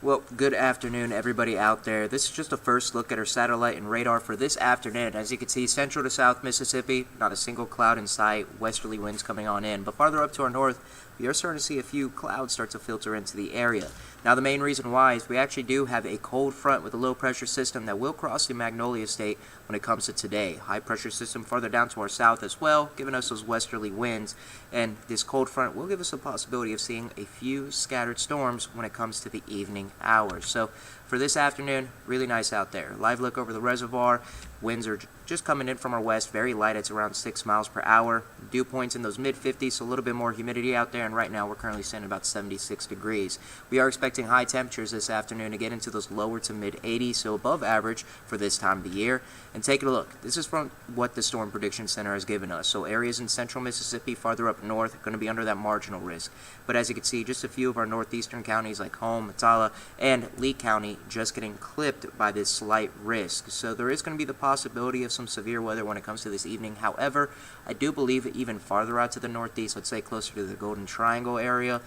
Well, good afternoon, everybody out there. This is just a first look at our satellite and radar for this afternoon. As you can see, central to south Mississippi, not a single cloud in sight, westerly winds coming on in. But farther up to our north, we are starting to see a few clouds start to filter into the area. Now, the main reason why is we actually do have a cold front with a low pressure system that will cross the Magnolia State when it comes to today. High pressure system farther down to our south as well, giving us those westerly winds. And this cold front will give us a possibility of seeing a few scattered storms when it comes to the evening hours. So for this afternoon, really nice out there. Live look over the reservoir. Winds are just coming in from our west, very light. It's around 6 miles per hour. Dew points in those mid-50s, so a little bit more humidity out there. And right now, we're currently sitting about 76 degrees. We are expecting high temperatures this afternoon to get into those lower to mid-80s, so above average for this time of the year. And take a look. This is from what the Storm Prediction Center has given us. So areas in central Mississippi, farther up north, are going to be under that marginal risk. But as you can see, just a few of our northeastern counties like Home, Matala, and Lee County just getting clipped by this slight risk. So there is going to be the possibility of some severe weather when it comes to this evening. However, I do believe even farther out to the northeast, let's say closer to the Golden Triangle area,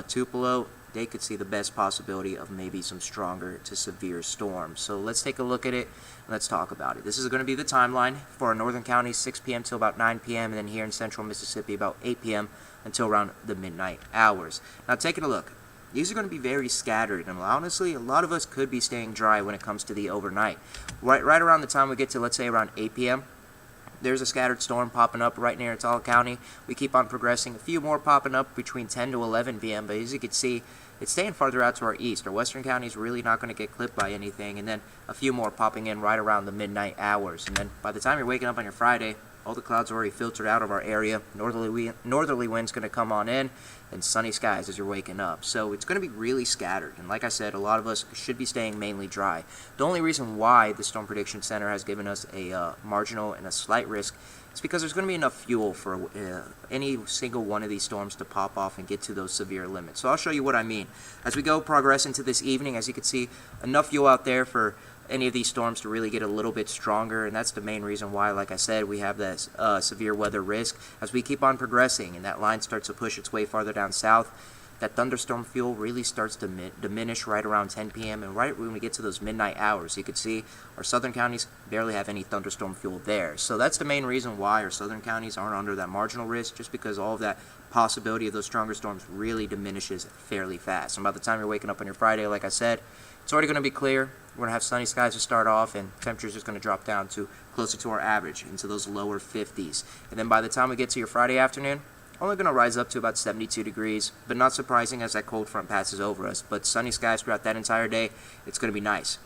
Tupelo, they could see the best possibility of maybe some stronger to severe storms. So let's take a look at it and let's talk about it. This is going to be the timeline for our northern counties, 6 p.m. till about 9 p.m. and then here in central Mississippi about 8 p.m. until around the midnight hours. Now taking a look. These are going to be very scattered, and honestly, a lot of us could be staying dry when it comes to the overnight. Right around the time we get to, let's say, around 8 p.m., there's a scattered storm popping up right near Atala County. We keep on progressing. A few more popping up between 10 to 11 p.m., but as you can see, it's staying farther out to our east. Our western county is really not going to get clipped by anything, and then a few more popping in right around the midnight hours. And then by the time you're waking up on your Friday, all the clouds are already filtered out of our area. Northerly wind's going to come on in, and sunny skies as you're waking up. So it's going to be really scattered. And like I said, a lot of us should be staying mainly dry. The only reason why the Storm Prediction Center has given us a marginal and a slight risk is because there's going to be enough fuel for any single one of these storms to pop off and get to those severe limits. So I'll show you what I mean. As we go progress into this evening, as you can see, enough fuel out there for any of these storms to really get a little bit stronger, and that's the main reason why, like I said, we have that severe weather risk as we keep on progressing and that line starts to push its way farther down south. That thunderstorm fuel really starts to diminish right around 10 p.m. and right when we get to those midnight hours. You can see our southern counties barely have any thunderstorm fuel there. So that's the main reason why our southern counties aren't under that marginal risk, just because all of that possibility of those stronger storms really diminishes fairly fast. And by the time you're waking up on your Friday, like I said, it's already going to be clear. We're going to have sunny skies to start off, and temperatures just going to drop down to closer to our average, into those lower 50s. And then by the time we get to your Friday afternoon, only going to rise up to about 72 degrees, but not surprising as that cold front passes over us. But sunny skies throughout that entire day, it's going to be nice.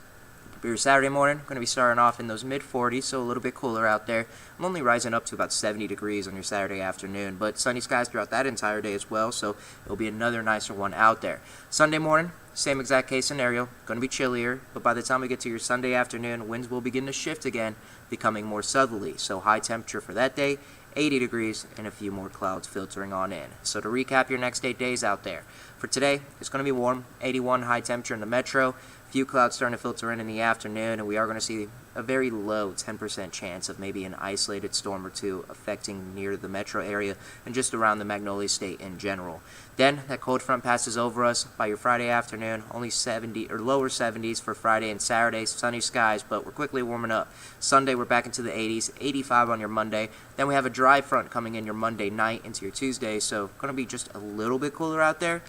For your Saturday morning, going to be starting off in those mid-40s, so a little bit cooler out there. I'm only rising up to about 70 degrees on your Saturday afternoon, but sunny skies throughout that entire day as well, so it'll be another nicer one out there. Sunday morning, same exact case scenario, going to be chillier, but by the time we get to your Sunday afternoon, winds will begin to shift again, becoming more southerly. So high temperature for that day, 80 degrees, and a few more clouds filtering on in. So to recap your next 8 days out there. For today, it's going to be warm, 81 high temperature in the metro, few clouds starting to filter in the afternoon, and we are going to see a very low 10% chance of maybe an isolated storm or two affecting near the metro area and just around the Magnolia State in general. Then that cold front passes over us by your Friday afternoon, only 70 or lower 70s for Friday and Saturday, sunny skies, but we're quickly warming up. Sunday we're back into the 80s, 85 on your Monday. Then we have a dry front coming in your Monday night into your Tuesday, so going to be just a little bit cooler out there.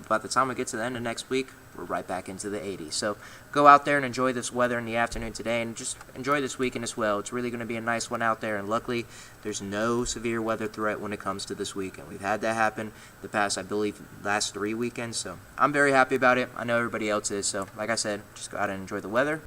By the time we get to the end of next week, we're right back into the 80s. So go out there and enjoy this weather in the afternoon today, and just enjoy this weekend as well. It's really going to be a nice one out there, and luckily there's no severe weather threat when it comes to this weekend. We've had that happen the past, I believe, last 3 weekends, so I'm very happy about it. I know everybody else is, so like I said, just go out and enjoy the weather.